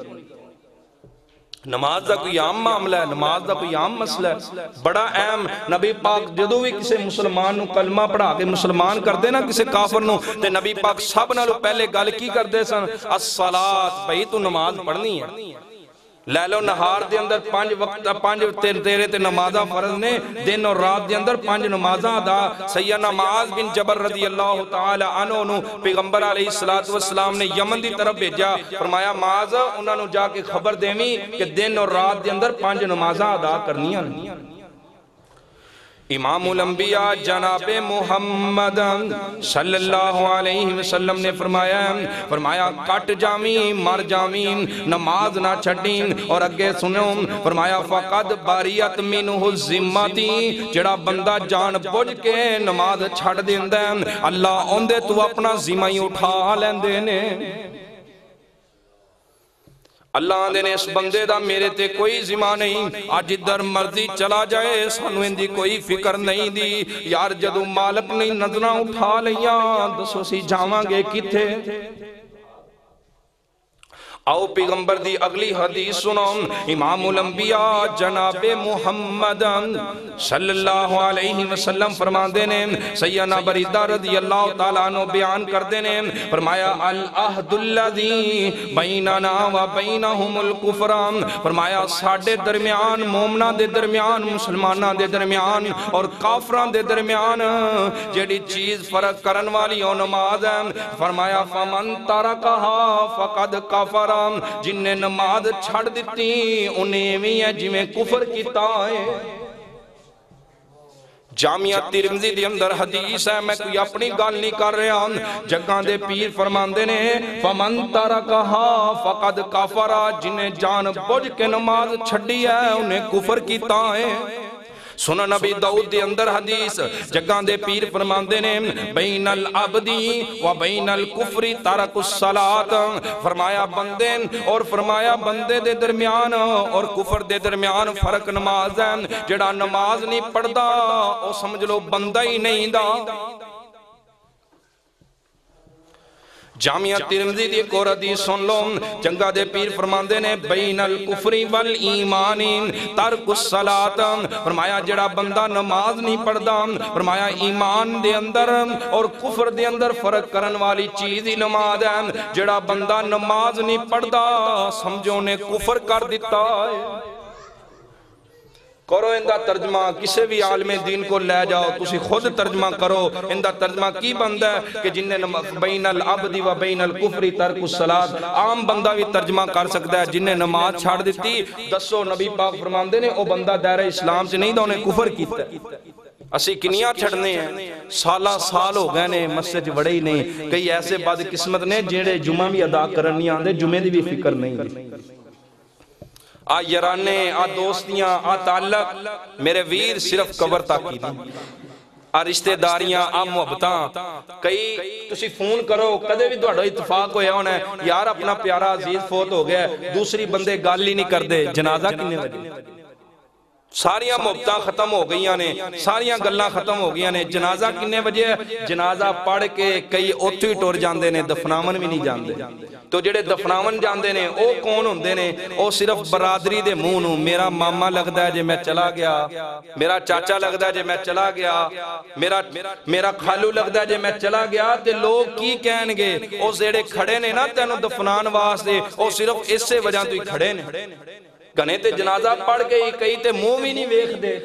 نماز دا کوئی عام معاملہ ہے، نماز دا کوئی عام مسئلہ ہے، بڑا اہم۔ نبی پاک جدو بھی کسے مسلمان نو کلمہ پڑھا کے مسلمان کر دے نا کسے کافر نو، تے نبی پاک سب نالو پہلے گل کی کر دے سن الصلاۃ، بھئی تو نماز پڑھنی ہے۔ لیل و نہار دے اندر 5 وقت 5 تیرے تے نمازہ فرض نے، دن اور رات دے اندر 5 نمازہ ادا۔ سیدنا معاذ بن جبل رضی اللہ تعالی عنہ نو پیغمبر علیہ السلام نے یمن دی طرف بھیجا، فرمایا معاذ انہاں نو جا کے خبر دیویں کہ دن اور رات دے اندر 5 نمازہ ادا کرنیاں۔ امام الانبیاء جناب محمد صلی اللہ علیہ وسلم نے فرمایا کٹ جامیں مر جامیں نماز نہ چھٹیں، اور اگے سنو فرمایا فقد باریت منہ الذمتی، جڑا بندہ جان بوجھ کے نماز چھڑ دیندے اللہ اوندے تو اپنا ذمہ ہی اٹھا لیندے نے۔ اللہ دے نے اس بندے دا میرے تے کوئی ذمہ نہیں، آج ادھر مرضی چلا جائے سانو اندی کوئی فکر نہیں دی، یار جدو مالک نہیں نظرہ اٹھا لیا دسو سی جاواں گے کتھے۔ آؤ پیغمبر دی اگلی حدیث سنو، امام الانبیاء جناب محمد صلی اللہ علیہ وسلم فرمان دینے، سیدنا بریدہ رضی اللہ تعالیٰ عنہ بیان کر دینے، فرمایا العہد الذی بیننا و بینہم الکفر، فرمایا ساڑھے درمیان مومنہ دے درمیان مسلمانہ دے درمیان اور کافران دے درمیان جیڑی چیز فرق کرن والی او نماز ہے، فرمایا فمن ترکہا فقد کفر، جن نے نماز چھڑ دیتی انہیں بھی ہے جی میں کفر کیتا ہے۔ جامعہ ترمذی دی اندر حدیث ہے، میں کوئی اپنی گال نہیں کر رہا ہوں، جگہ دے پیر فرمان دینے فمن ترکہا فقد کفر، جنہیں جان بوجھ کے نماز چھڑی ہے انہیں کفر کیتا ہے۔ سنن نبی داؤد دے اندر حدیث جگہ دے پیر فرماندے نے بین العبدی و بین الکفر ترک الصلاۃ، فرمایا بندے اور فرمایا بندے دے درمیان اور کفر دے درمیان فرق نماز ہے، جڑا نماز نہیں پڑھدا او سمجھ لو بندہ ہی نہیں دا۔ جامعہ ترمذی دی ایک اور حدیث سن لو، جنگہ دے پیر فرماندے نے بین الکفر والایمان ترک الصلاۃ، فرمایا جڑا بندہ نماز نہیں پڑھدا، فرمایا ایمان دے اندر اور کفر دے اندر فرق کرن والی چیز ہی نماز ہے، جڑا بندہ نماز نہیں پڑھدا سمجھو نے کفر کر دیتا ہے۔ کرو اندہ ترجمہ، کسے بھی عالم دین کو لے جاؤ تسی خود ترجمہ کرو، اندہ ترجمہ کی بندہ ہے کہ جنہیں بین العبد و بین الکفر ترک الصلاۃ، عام بندہ بھی ترجمہ کر سکتا ہے جنہیں نماز چھاڑ دیتی دسو نبی پاک فرماندے نے او بندہ دائرہ اسلام سے نہیں دا انہیں کفر کیتا ہے۔ اسی کنیاں چھڑنے ہیں سالہ سال ہو گئے نے مسجد وڑے ہی نہیں، کئی ایسے بعد قسمت نے جنہیں جمعہ بھی ادا کرنی آندے جمعے دی بھی فکر نہیں دی، آ یرانے آ دوستیاں آ تعلق میرے ویر صرف قبر تک کی دی۔ آ رشتے داریاں آ محبتاں کئی تسی فون کرو کدے بھی تہاڈا اتفاق ہویا ہونا ہے یار اپنا پیارا عزیز فوت ہو گیا ہے دوسری بندے گل ہی نہیں کردے جنازہ کنے بجے ساریاں محبتاں ختم ہو گئیاں نے ساریاں گلاں ختم ہو گئیاں نے جنازہ کنے بجے ہے جنازہ پڑھ کے کئی اوتھے ہی ٹر جاندے نے دفناون بھی نہیں جاندے تو جڑے دفناون جاندے نے او کون ہوندے نے او صرف برادری دے منہ نوں میرا ماما لگدا ہے جے میں چلا گیا میرا چاچا لگدا ہے جے میں چلا گیا میرا خالو لگدا ہے جے میں چلا گیا تے لوگ کی کہن گے او جڑے کھڑے نے نا تینوں دفنان واسطے او صرف اس سے وجہ تو ہی کھڑے نے گنے تے جنازہ پڑھ کے ہی کئی تے منہ بھی نہیں ویکھ دے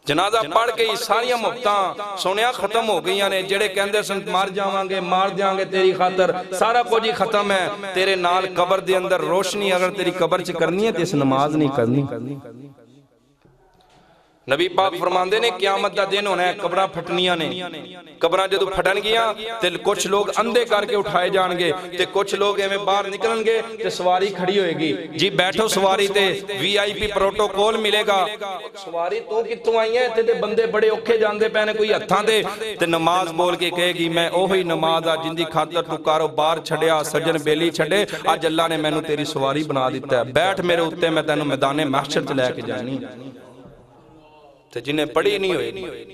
جنازہ پڑھ کے ہی ساریاں محبتاں سونیا ختم ہو گئیاں نے جڑے کہندے سن مار جاواں گے مار دیاں گے تیری خاطر سارا کچھ ہی ختم ہے تیرے نال قبر دے اندر روشنی اگر تیری قبر چ کرنی ہے تے اس نماز نہیں کرنی نبی پاک فرماندے نے قیامت دا دن ہونا ہے قبراں پھٹنیاں نے قبراں جدو پھٹن گیاں تے کچھ لوگ اندھے کر کے اٹھائے جان گے تے کچھ لوگ ایویں باہر نکلن گے تے سواری کھڑی ہوئے گی جی بیٹھو سواری تے وی آئی پی پروٹوکول ملے گا سواری تو کتوں آئی ہیں تے بندے بڑے اوکھے جاندے پہنے کوئی ہتھاں تے نماز بول کے کہے گی میں اوہی نماز آ جن دی خاطر تو کاروبار چھڑیا سجن بیلی چھڑے آج اللہ نے مینوں تیری سواری بنا دیتا ہے بیٹھ میرے اوتے میں تینوں میدان محشر چ لے کے جانی تے جنہیں پڑھی نہیں ہوئے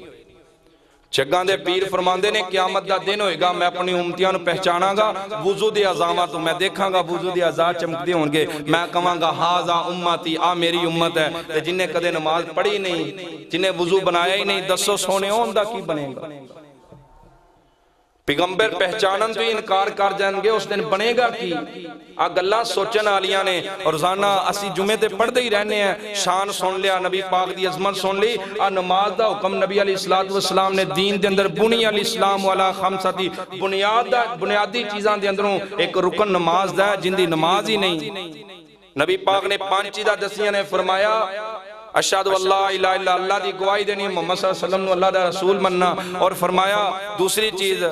چگاں دے پیر فرماندے نے قیامت دا دن ہوئے گا میں اپنی امتیاں نو پہچانا گا وضو دی عزامہ تو میں دیکھاں گا وضو دی عزا چمک دے ہونگے میں کہاں گا ہاذا امتی آ میری امت ہے تے جنہیں کدے نماز پڑھی نہیں جنہیں وضو بنایا ہی نہیں دسو سونے ہوندہ کی بنے گا پیغمبر پہچانن تو انکار کر جائیں گے اس دن بنے گا کی آگ اللہ سوچن آلیاں نے اور روزانہ اسی جمعے تے پڑھ دے ہی رہنے ہیں شان سن لیا نبی پاک دی عظمت سن لی نماز دا حکم نبی علیہ السلام نے دین دے اندر بنی علیہ السلام والا خمساتی بنیادی چیزاں دے اندروں ایک رکن نماز دا ہے جن دی نماز ہی نہیں نبی پاک نے 5 چیزاں دسیاں نے فرمایا اشہدو اللہ الہ الا اللہ دی گواہی دینی محمد صلی اللہ علیہ وسلم اللہ دا رسول مننا اور فرمایا دوسری چیز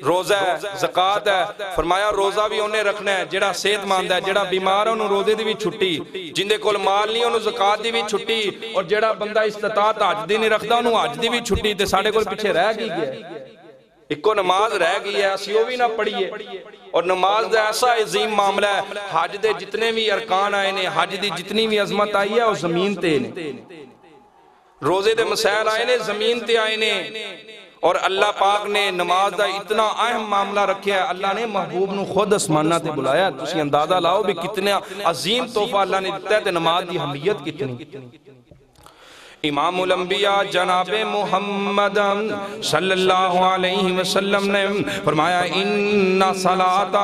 روزہ ہے زکاة ہے فرمایا روزہ بھی انہیں رکھنا ہے جڑا صحت مند ہے جڑا بیمار ہے انہوں روزے دی بھی چھٹی جن دے کول مال نہیں انہوں زکاة دی بھی چھٹی اور جڑا بندہ استطاعت حج دی نہیں رکھتا انہوں حج دی بھی چھٹی تے ساڑھے کول پیچھے رہ گئی گیا ایک کو نماز رہ گئی ہے اسیو بھی نہ پڑھیے اور نماز دا ایسا عظیم معاملہ ہے حج دے جتنے بھی ارکان آئے نے حج دی جتنی بھی عظمت آئی ہے وہ زمین تے نے روزے دے مسائل آئے نے زمین تے آئے نے اور اللہ پاک نے نماز دا اتنا اہم معاملہ رکھیا ہے اللہ نے محبوب نو خود اسمانہ تے بلایا تسی اندازہ لاؤ بھی کتنے عظیم تحفہ اللہ نے دیتا ہے تے نماز دی اہمیت کتنی امام الانبیاء جناب محمد صلی اللہ علیہ وسلم نے فرمایا ان صلاۃ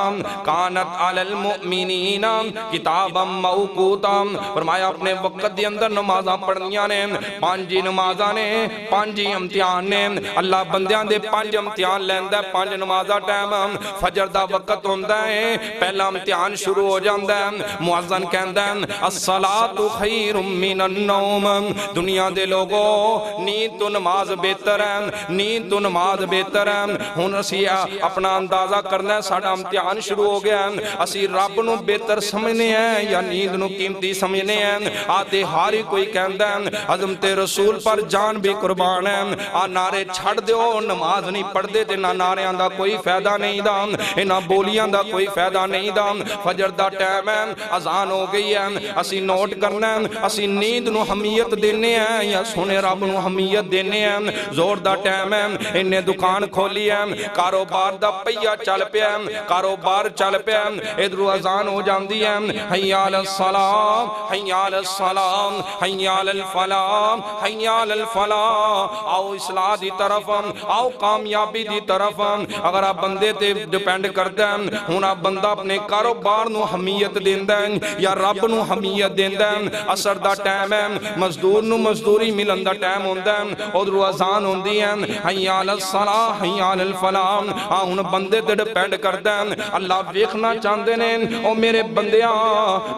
کانت علی المؤمنین کتابا موقوتا فرمایا اپنے وقت دے اندر نمازاں پڑھنیاں نے 5 نمازاں نے 5 امتحان نے اللہ بندیاں دے 5 امتحان لیندا ہے 5 نمازاں ٹائم فجر دا وقت ہوندا ہے پہلا امتحان شروع ہو جاندا ہے مؤذن کہندا ہے الصلاۃ خیر من النوم دنیا دے لوگوں نیند تو نماز بہتر ہے نیند تو نماز بہتر ہے ہن اسی اپنا اندازہ کرنا ہے ساڑا امتحان شروع ہو گیا ہے اسی رب نو بہتر سمجھنے ہیں یا نیند نو قیمتی سمجھنے ہیں آتے ہاری کوئی کہندا ہے عظمت رسول پر جان بھی قربان ہے نعرے چھڑ دیو نماز نہیں پڑھ دے تے نہ نعرے دا کوئی فائدہ نہیں دا نہ بولیاں دا کوئی فائدہ نہیں دا فجر دا ٹائم ہے اذان ہو گئی ہے اسی نوٹ کرنا ہے اسی نیند نو حمیت دینے ہیں یا سونے رب نو حمیت دینے ہیں زور دا ٹائم ہے انہیں دکان کھولی ہے کاروبار دا پہیا چل پیا ہے کاروبار چل پیا ہے ادھر اذان ہو جاندی ہے حی علی الصلاۃ حی علی الصلاۃ حی علی الفلاح حی علی الفلاح آؤ اصلاح دی طرف آؤ کامیابی دی طرف اگر آپ بندے تے ڈیپینڈ کرتے ہیں ہن آپ بندہ اپنے کاروبار نو حمیت دیندا ہے یا رب نو حمیت دیندا ہے اثر دا ٹائم ہے مزدور نو مزدوری ملن دا ٹائم ہوندا ہے ادھر اذان ہوندی ہے حی علی الصلاۃ حی علی الفلاح ہن بندے تے ڈیپینڈ کردا ہے اللہ ویکھنا چاہندے نے او میرے بندیاں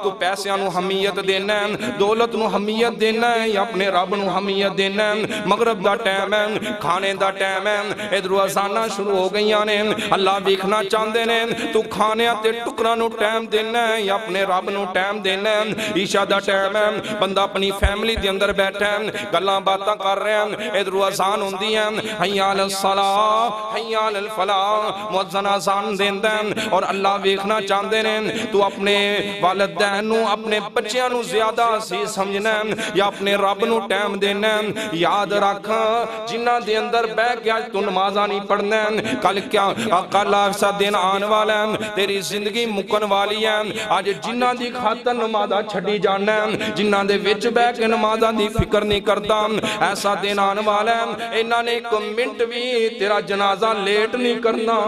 تو پیسیاں نو حمیت دینا ہے دولت نو حمیت دینا ہے یا اپنے رب نو حمیت دینا ہے مغرب دا ٹائم ہے کھانے دا ٹائم ہے ادھر اذاناں شروع ہو گئیاں نے اللہ ویکھنا چاہندے نے تو کھانیاں تے ٹکراں نو ٹائم دینا ہے یا اپنے رب نو ٹائم دینا ہے عشاء دا ٹائم ہے بندہ اپنی فیملی دے اندر بیٹھا ہے ہیں گلاں باتاں کر رہے ہیں ادھر اذان ہوندی ہے حی علی الصلاۃ حی علی الفلاح مؤذن اذان دیندا ہے اور اللہ ویکھنا چاہندے نے تو اپنے والدین نو اپنے بچیاں نو زیادہ عزیز سمجھنا ہے یا اپنے رب نو ٹائم دینا ہے یاد رکھ جنہاں دے اندر بہ کے آج تو نمازاں نہیں پڑھنا ہے کل ایسا دن آن والا ہے تیری زندگی مکن والی ہے آج جنہاں دی خاطر نمازاں چھڑی جانا ہے جنہاں دے وچ بہ کے نمازاں دی فکر نہیں کرتا ایسا دن آن والا ہے انہاں نے ایک منٹ بھی تیرا جنازہ لیٹ نہیں کرنا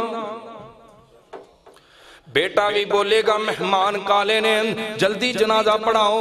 بیٹا بھی بولے گا مہمان کالے نے جلدی جنازہ پڑھاؤ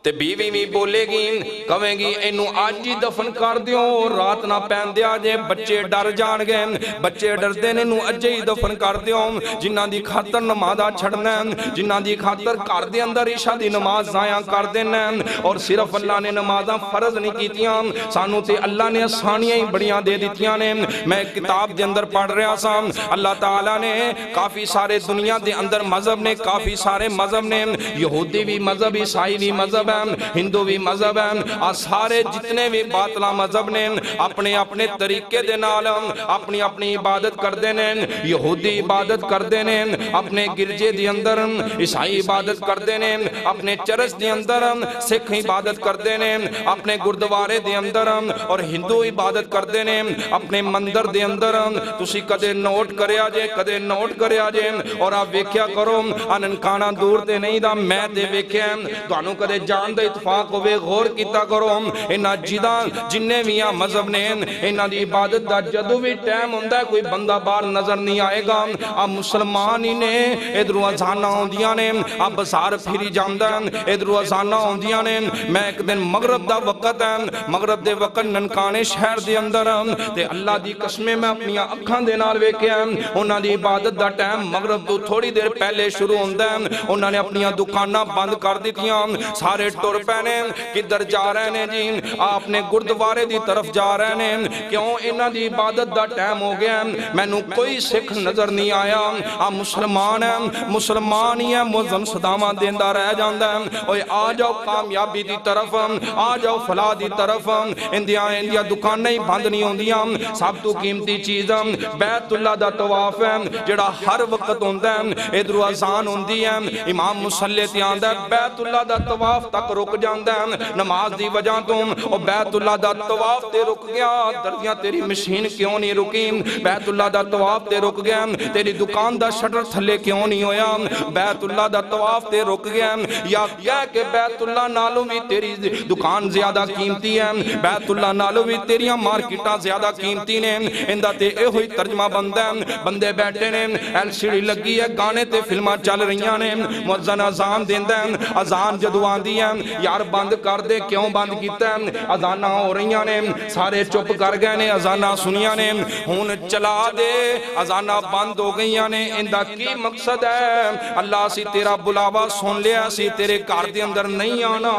تے بیوی بھی بولے گی کہیں گی اینو آج ہی دفن کر دیو رات نہ پہن دیا جے بچے ڈر جان گئے بچے ڈر دینے نو اجے ہی دفن کر دیو جنہاں دی خاطر نمازہ چھڑنا جنہاں دی خاطر کار دے اندر عشاء دی نماز ضائع کر دینا اور صرف اللہ نے نمازہ فرض نہیں کیتیاں سانو تے اللہ نے آسانیاں ہی بڑیاں دے دیتیاں نے میں کتاب دے اندر پڑھ رہا سا اللہ تعالیٰ نے کافی سارے دنیا دے اندر مذہب نے کافی سارے مذہب نے یہودی بھی مذہب عیسائی بھی مذہب ہندو بھی مذہب ہیں سارے جتنے بھی باطلا مذہب نے اپنے اپنے طریقے دے نال اپنی اپنی عبادت کر دینے یہودی عبادت کر دینے اپنے گرجے دی اندر عیسائی عبادت کر دینے اپنے چرچ دی اندر سکھ عبادت کر دینے اپنے گردوارے دی اندر اور ہندو عبادت کر دینے اپنے مندر دی اندر تسی کدے نوٹ کریا جے کدے نوٹ کریا جے اور آپ ویکھیا کرو انکانا دور تے نہیں دا میں تے ویکھیا تو انو کدے جان دے اتفاق ہوئے غور کیتا کرو انہا جدان جننے ویاں مذہب نے انہا دی عبادت دا جدو بھی ٹائم ہوندہ ہے کوئی بندہ بار نظر نہیں آئے گا اب مسلمان ہی نے ادھر ازانہ ہوندیاں نے اب بسار پھری جاندہ ادھر ازانہ ہوندیاں نے میں ایک دن مغرب دا وقت ہے مغرب دے وقت ننکانے شہر دے اندر تے اللہ دی قسمیں میں اپنی اکھاں دے نال ویکھے ہیں انہا دی عبادت دا ٹائم مغرب تو تھوڑی دیر پہلے شروع ہوندہ ہے انہا نے اپنی دکانہ بند کر دیتیاں سارے ٹور پہنے کدھر جا رہے ہیں جی اپنے گردوارے دی طرف جا رہے ہیں کیوں انہاں دی عبادت دا ٹائم ہو گیا میں نو کوئی سکھ نظر نہیں آیا مسلمان ہے مسلمان ہی ہے مؤذن صدامہ دیندہ رہ جاندہ ہے اوہ آ جاؤ کامیابی دی طرف آ جاؤ فلاح دی طرف اندیا دکانیں ہی بند نہیں ہوندیاں سب تو قیمتی چیز بیت اللہ دا طواف ہے جڑا ہر وقت ہوندہ ہے ادھر اذان ہوندی ہے امام مسلح تے آندہ ہے بیت اللہ دا طواف تک رک جاندہ ہے نماز دی وجہ تم اور بیت اللہ دا طواف تے رک گیا دردیاں تیری مشین کیوں نہیں رکی بیت اللہ دا طواف تے رک گیا تیری دکان دا شٹر تھلے کیوں نہیں ہویا بیت اللہ دا طواف تے رک گیا یا کیا کہ بیت اللہ نالوں بھی تیری دکان زیادہ قیمتی ہے بیت اللہ نالوں بھی تیریاں مارکیٹاں زیادہ قیمتی نے اندہ تے اے ہوئی ترجمہ بندے بیٹھے نے ایل سی ڈی لگی ہے گانے تے فلمہ چل رہیاں نے مؤذن اذان دیندہ ہے اذان جدوان دی ہے یار بند کر دے کیوں بند کیتا ہے اذانہ ہو رہیاں نے سارے چپ کر گئے نے اذانہ سنیاں نے ہون چلا دے اذانہ بند ہو گئیاں نے اندہ کی مقصد ہے اللہ سی تیرا بلاوا سن لیا سی تیرے کار دے اندر نہیں آنا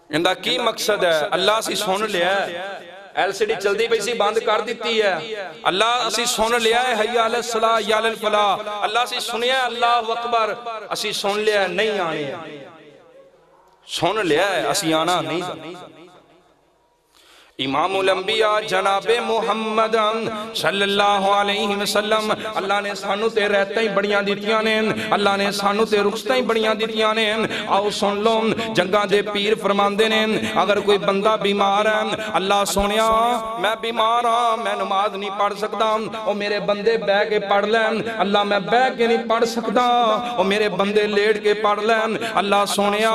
اندہ کی مقصد ہے اللہ سی سن لیا ہے ایل سی ڈی چل دی پیسی بند کر دیتی ہے اللہ اسی سن لیا ہے حی علی الصلاۃ یا علی الفلاح اللہ اسی سنیا ہے اللہ اکبر اسی سن لیا ہے نہیں آنے سن لیا ہے اسی آنا نہیں امام الانبیاء جناب محمد صلی اللہ علیہ وسلم اللہ نے سانو تے رہتا ہی بڑیاں دیتیاں نے اللہ نے سانو تے رخصتہ ہی بڑیاں دیتیاں نے آؤ سن لو جنگاں دے پیر فرماندے نے اگر کوئی بندہ بیمار ہے اللہ سونیا میں بیمار ہاں میں نماز نہیں پڑھ سکتا اور میرے بندے بے کے پڑھ لیں اللہ میں بے کے نہیں پڑھ سکتا اور میرے بندے لیٹ کے پڑھ لیں اللہ سونیا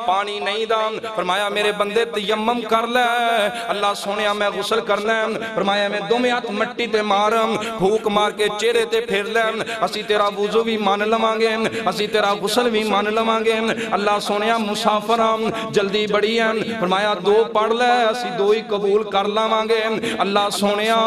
پانی نہیں دا فرمایا میرے بندے تیمم کر لیں اللہ سونیا میں غسل کر لیں فرمایا میں دو میں ہاتھ مٹی تے مارم پھوک مار کے چہرے تے پھیر لیں اسی تیرا وضو بھی مان لمانگے اسی تیرا غسل بھی مان لمانگے اللہ سونیا مسافرام جلدی بڑی ہیں فرمایا دو پڑھ لے اسی دو ہی قبول کر لمانگے اللہ سونیا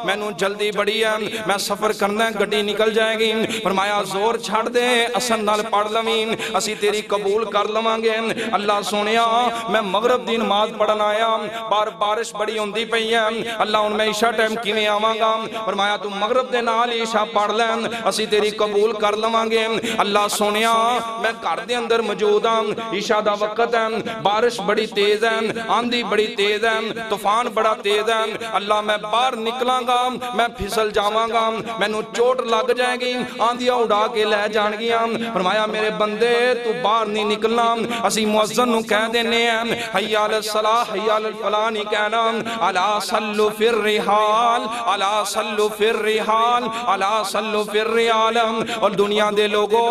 میں نو جلدی بڑی ہے میں سفر کرنا ہے گھڑی نکل جائے گی فرمایا زور چھڑ دے اسن نال پڑھ لمین اسی تیری قبول کر لمانگے اللہ سونیا میں مغرب دین نماز پڑھ پڑھن آیا بار بارش بڑی ہوندی پئی ہے اللہ ہن میں عشاء ٹائم کیویں آواں گا فرمایا تو مغرب دے نال عشاء پڑھ لیں اسی تیری قبول کر لواں گے اللہ سونیا میں گھر دے اندر موجود ہاں عشاء دا وقت ہے بارش بڑی تیز ہے آندھی بڑی تیز ہے طوفان بڑا تیز ہے اللہ میں باہر نکلاں گا میں پھسل جاواں گا مینوں چوٹ لگ جائے گی آندھیاں اڑا کے لے جان گیاں فرمایا میرے بندے تو باہر نہیں نکلنا اسی مؤذن نو کہہ دینے ہیں حی علی الصلاۃ حی علی الفلاح نہیں کہنا الا صلوا فی الرحال الا صلوا فی الرحال الا صلوا فی الرحال اور دنیا دے لوگوں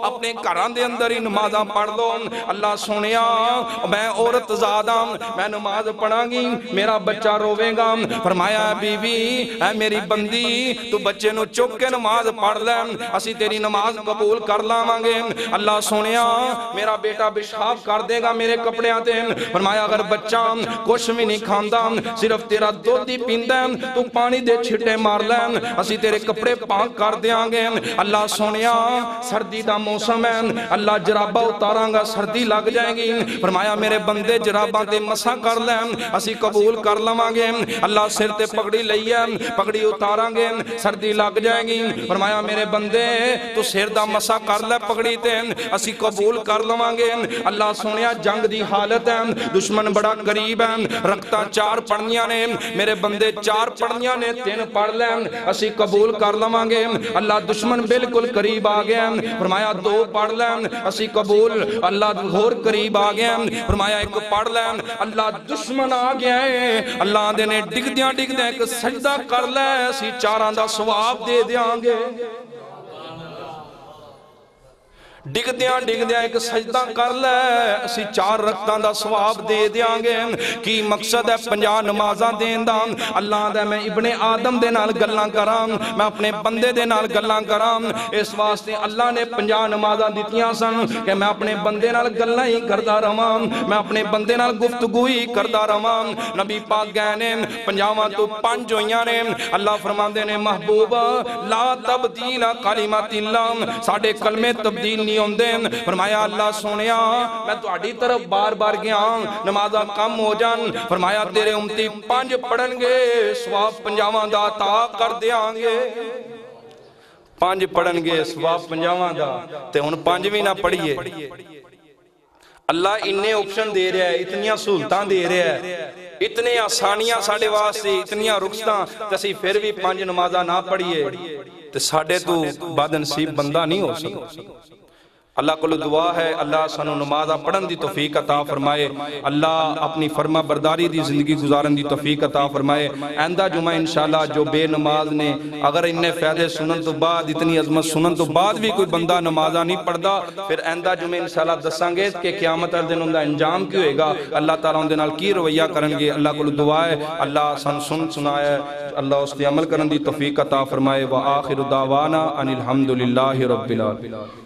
اپنے گھراں دے اندر ہی نمازاں پڑھ دو اللہ سونیا میں عورت زادہ میں نماز پڑھاں گی میرا بچہ روے گا فرمایا بیوی اے میری بندی تو بچے نو چک کے نماز پڑھ لیں اسی تیری نماز قبول کر لاواں گے اللہ سونیا میرا بیٹا پیشاب کر دے گا میرے کپڑے آتے ہیں فرمایا اگر بچہ کچھ بھی نہیں کھاندا صرف تیرا دودھ ہی پیندا تو پانی دے چھٹے مار لیں اسی تیرے کپڑے پاک کر دیاں گے اللہ سونیا سردی دا موسم ہے اللہ جرابہ اتاراں گا سردی لگ جائے گی فرمایا میرے بندے جراباں تے مسا کر لیں اسی قبول کر لواں گے اللہ سر تے پگڑی لئیے پگڑی اتاراں گے سردی لگ جائے گی فرمایا میرے بندے تو سر دا مسا کر لے پگڑی تے اسی قبول کر لواں گے اللہ سونیا جنگ دی حالت ہے دشمن بڑا قریب ہے رکھتا 4 پڑھنیاں نے میرے بندے 4 پڑھنیاں نے 3 پڑھ لیں اسی قبول کر لواں گے اللہ دشمن بالکل قریب آ گیا فرمایا 2 پڑھ لیں اسی قبول اللہ اور قریب آ گیا فرمایا 1 پڑھ لیں اللہ دشمن آ گیا ہے اللہ دے نے ڈگ دیاں ایک سجدہ کر لے اسی 4 دا ثواب دے دیاں گے ڈگ دیاں ایک سجدہ کر لے اسی 4 رکعتاں دا ثواب دے دیاں گے کی مقصد ہے 50 نمازاں دین دا اللہ دے میں ابن آدم دے نال گلاں کراں میں اپنے بندے دے نال گلاں کراں اس واسطے اللہ نے 50 نمازاں دتیاں سن کہ میں اپنے بندے نال گلاں ہی کردا رہواں میں اپنے بندے نال گفتگو ہی کردا رہواں نبی پاک گئے نے 50واں تو 5 ہوئیاں نے اللہ فرماندے نے محبوب لا تبدیل کلمات اللہ ساڈے کلمے تبدیل نہیں ہوندے فرمایا اللہ سونیا میں تہاڈی طرف بار بار گیا نمازاں کم ہو جان فرمایا تیرے امتی 5 پڑھن گے ثواب 50واں دا عطا کر دیاں گے 5 پڑھن گے ثواب 50واں دا تے ہن 5ویں نہ پڑھیے اللہ انہیں آپشن دے رہا ہے اتنیاں سہولتاں دے رہا ہے اتنے آسانیاں ساڈے واسطے اتنیاں رخصتاں تے اسی پھر بھی 5 نمازاں نہ پڑھیے تے ساڈے تو بد نصیب بندہ نہیں ہو سکتا اللہ کو دعا ہے اللہ سانو نمازاں پڑھن دی توفیق عطا فرمائے اللہ اپنی فرما برداری دی زندگی گزارن دی توفیق عطا فرمائے آئندہ جمعہ انشاءاللہ جو بے نماز نے اگر انہیں فائدے سنن تو بعد اتنی عظمت سنن تو بعد بھی کوئی بندہ نمازاں نہیں پڑھدا پھر آئندہ جمعہ انشاءاللہ دساں گے کہ قیامت دن اندہ انجام کیوں ہوئے گا اللہ تعالیٰ اندے نال کی رویہ کرن گے اللہ کو دعا ہے اللہ سن سنائے اللہ اس تے عمل کرن دی توفیق عطا فرمائے وآخر دعوانا ان الحمدللہ رب العالمین